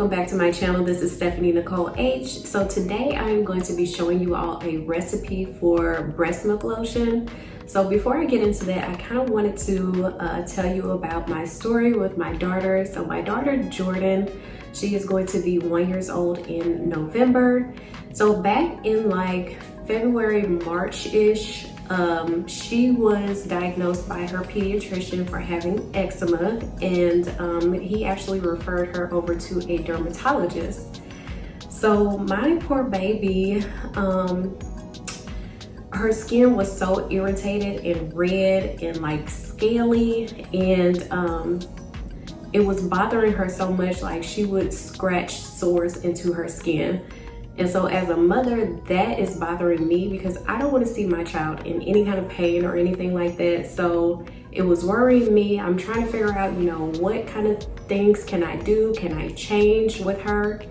welcome back to my channel. This is StephanieNicoleH. So today I'm going to be showing you all a recipe for breast milk lotion. So before I get into that, I kind of wanted to tell you about my story with my daughter. So my daughter Jordan, she is going to be 1 year old in November. So back in like February, March-ish, she was diagnosed by her pediatrician for having eczema, and he actually referred her over to a dermatologist. So my poor baby, her skin was so irritated and red and like scaly, and it was bothering her so much, like she would scratch sores into her skin. And so as a mother, that is bothering me because I don't want to see my child in any kind of pain or anything like that. So it was worrying me. I'm trying to figure out, you know, what kind of things can I do? Can I change with her?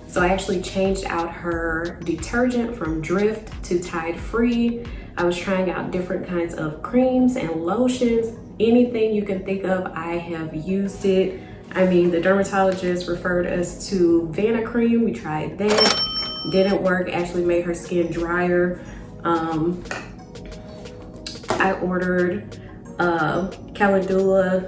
So I actually changed out her detergent from Drift to Tide Free. I was trying out different kinds of creams and lotions. Anything you can think of, I have used it. I mean, the dermatologist referred us to Vanna cream. We tried that. Didn't work, actually made her skin drier. I ordered Calendula.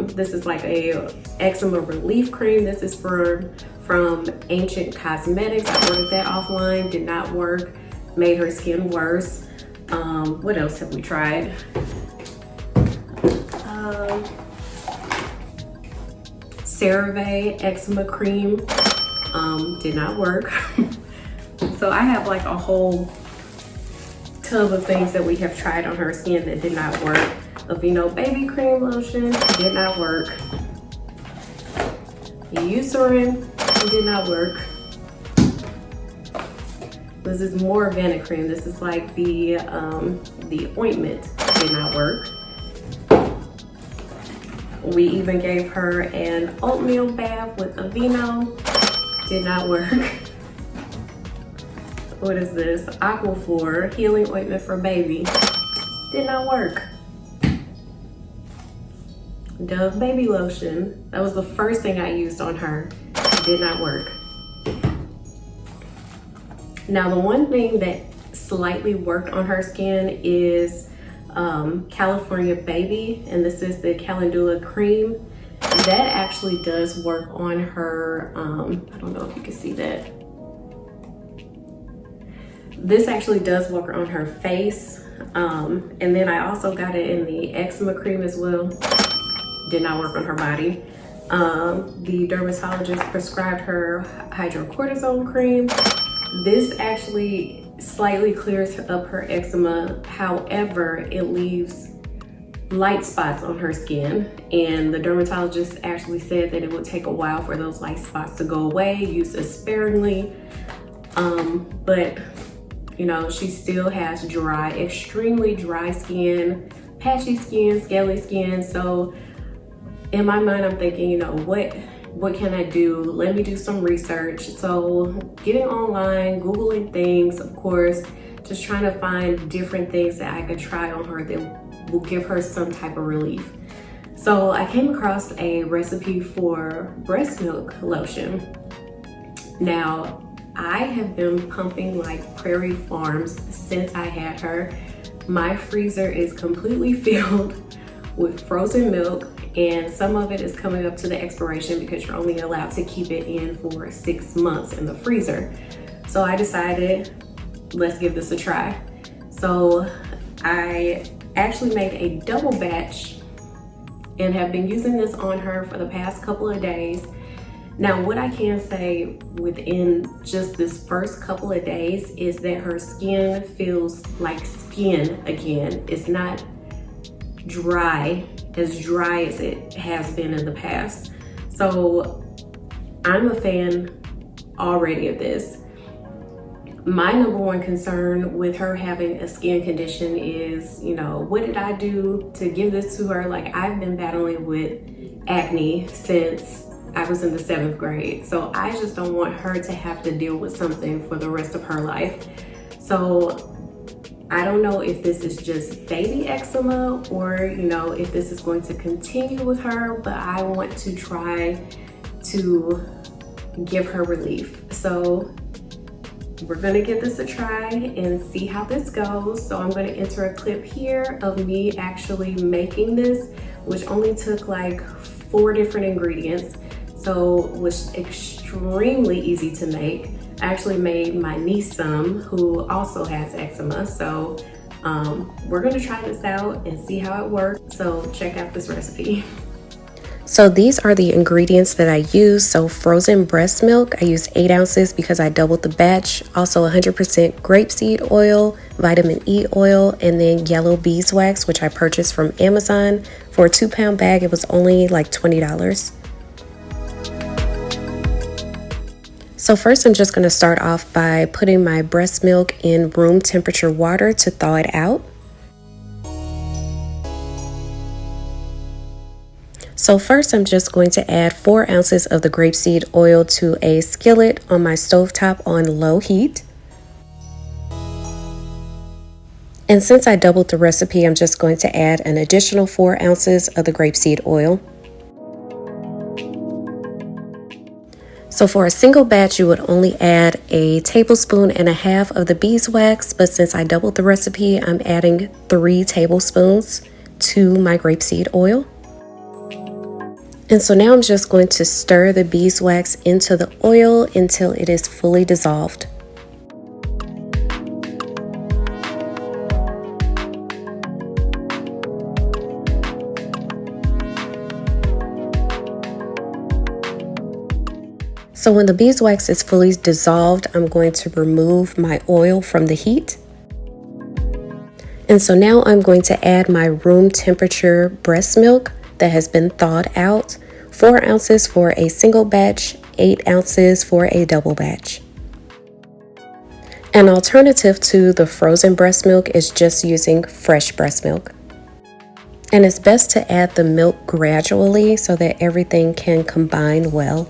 This is like a eczema relief cream. This is from Ancient Cosmetics. I ordered that offline, did not work, made her skin worse. What else have we tried? CeraVe eczema cream. Did not work. So I have like a whole tub of things that we have tried on her skin that did not work. Aveeno baby cream lotion did not work. Eucerin did not work. This is more Vanna cream. This is like the ointment, did not work. We even gave her an oatmeal bath with Aveeno. Did not work. What is this? Aquaphor healing ointment for baby. Did not work. Dove baby lotion. That was the first thing I used on her. Did not work. Now the one thing that slightly worked on her skin is California Baby, and this is the Calendula cream. That actually does work on her, I don't know if you can see that. This actually does work on her face. And then I also got it in the eczema cream as well. Did not work on her body. The dermatologist prescribed her hydrocortisone cream. This actually slightly clears up her eczema. However, it leaves light spots on her skin, and the dermatologist actually said that it would take a while for those light spots to go away. Use this sparingly, but you know, she still has dry, extremely dry skin, patchy skin, scaly skin. So in my mind, I'm thinking, you know, what can I do? Let me do some research. So getting online, Googling things, of course, just trying to find different things that I could try on her that will give her some type of relief. So I came across a recipe for breast milk lotion. Now, I have been pumping like Prairie Farms since I had her. My freezer is completely filled with frozen milk, and some of it is coming up to the expiration because you're only allowed to keep it in for 6 months in the freezer. So I decided, let's give this a try. So I actually made a double batch and have been using this on her for the past couple of days. Now, what I can say within just this first couple of days is that her skin feels like skin again. It's not dry as it has been in the past. So I'm a fan already of this. My number one concern with her having a skin condition is, you know, what did I do to give this to her? Like, I've been battling with acne since I was in the 7th grade. So I just don't want her to have to deal with something for the rest of her life. So I don't know if this is just baby eczema or, you know, if this is going to continue with her, but I want to try to give her relief. So we're gonna give this a try and see how this goes. So I'm gonna enter a clip here of me actually making this, which only took like 4 different ingredients. So it was extremely easy to make. I actually made my niece some, who also has eczema. So we're gonna try this out and see how it works. So check out this recipe. So these are the ingredients that I use. So frozen breast milk, I used 8 ounces because I doubled the batch. Also 100% grapeseed oil, vitamin E oil, and then yellow beeswax, which I purchased from Amazon. For a 2-pound bag, it was only like $20. So first I'm just gonna start off by putting my breast milk in room temperature water to thaw it out. So first I'm just going to add 4 ounces of the grapeseed oil to a skillet on my stovetop on low heat. And since I doubled the recipe, I'm just going to add an additional 4 ounces of the grapeseed oil. So for a single batch, you would only add a tablespoon and a half of the beeswax, but since I doubled the recipe, I'm adding 3 tablespoons to my grapeseed oil. And so now I'm just going to stir the beeswax into the oil until it is fully dissolved. So when the beeswax is fully dissolved, I'm going to remove my oil from the heat. And so now I'm going to add my room temperature breast milk that has been thawed out, 4 ounces for a single batch, 8 ounces for a double batch. An alternative to the frozen breast milk is just using fresh breast milk. And it's best to add the milk gradually so that everything can combine well.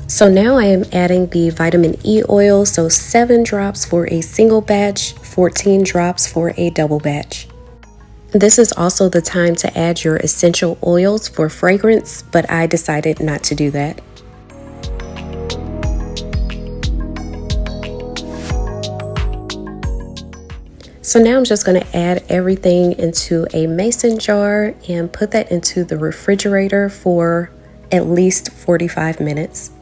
So now I am adding the vitamin E oil, so 7 drops for a single batch, 14 drops for a double batch. This is also the time to add your essential oils for fragrance, but I decided not to do that. So now I'm just going to add everything into a mason jar and put that into the refrigerator for at least 45 minutes.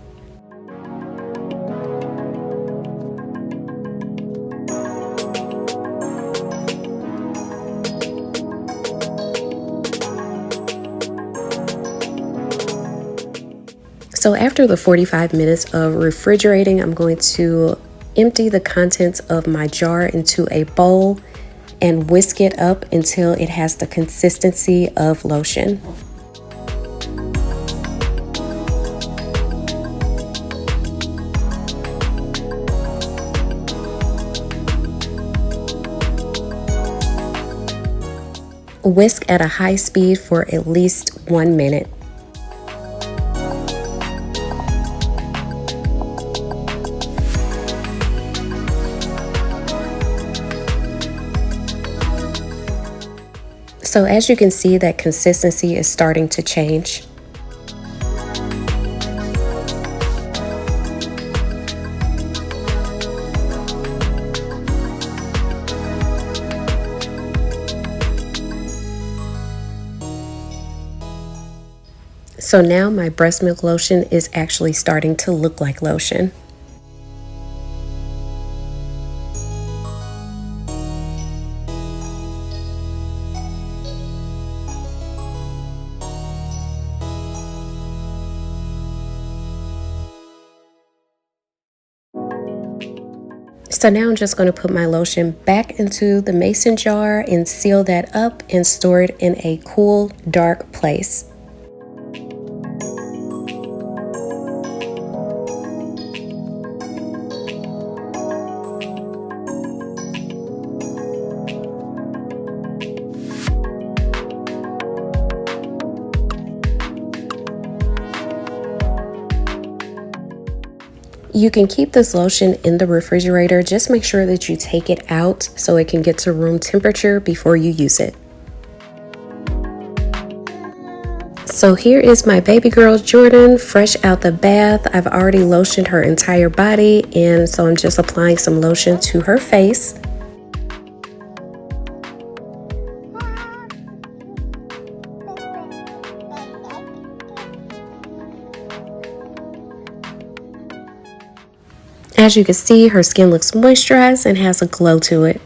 So after the 45 minutes of refrigerating, I'm going to empty the contents of my jar into a bowl and whisk it up until it has the consistency of lotion. Whisk at a high speed for at least 1 minute. So as you can see, that consistency is starting to change. So now my breast milk lotion is actually starting to look like lotion. So now I'm just going to put my lotion back into the mason jar and seal that up and store it in a cool, dark place. You can keep this lotion in the refrigerator. Just make sure that you take it out so it can get to room temperature before you use it. So here is my baby girl Jordan, fresh out the bath. I've already lotioned her entire body, and so I'm just applying some lotion to her face. As you can see, her skin looks moisturized and has a glow to it.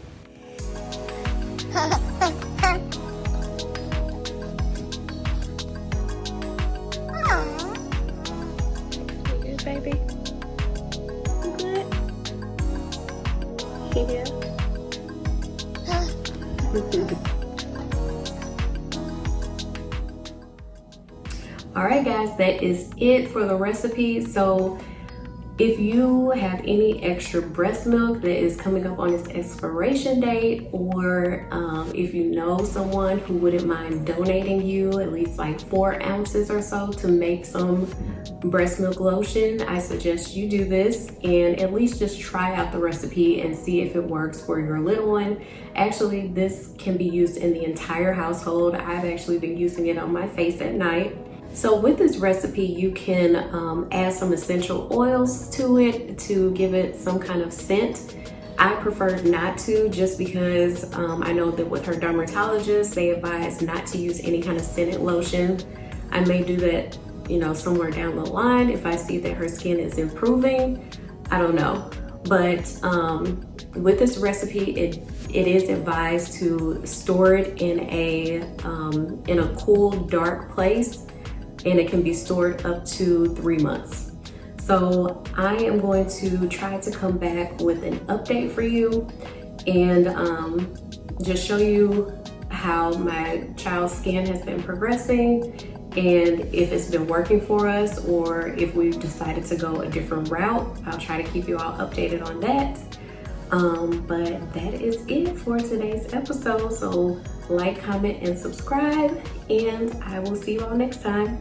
You good, baby? You good? Yeah. Alright guys, that is it for the recipe. So if you have any extra breast milk that is coming up on its expiration date, or if you know someone who wouldn't mind donating you at least like 4 ounces or so to make some breast milk lotion, I suggest you do this and at least just try out the recipe and see if it works for your little one. Actually, this can be used in the entire household. I've actually been using it on my face at night. So with this recipe, you can add some essential oils to it to give it some kind of scent. I prefer not to, just because I know that with her dermatologist, they advise not to use any kind of scented lotion. I may do that, you know, somewhere down the line if I see that her skin is improving. I don't know. But with this recipe, it is advised to store it in a cool, dark place, and it can be stored up to 3 months. So I am going to try to come back with an update for you and just show you how my child's skin has been progressing and if it's been working for us or if we've decided to go a different route. I'll try to keep you all updated on that. But that is it for today's episode. So like, comment, and subscribe, and I will see you all next time.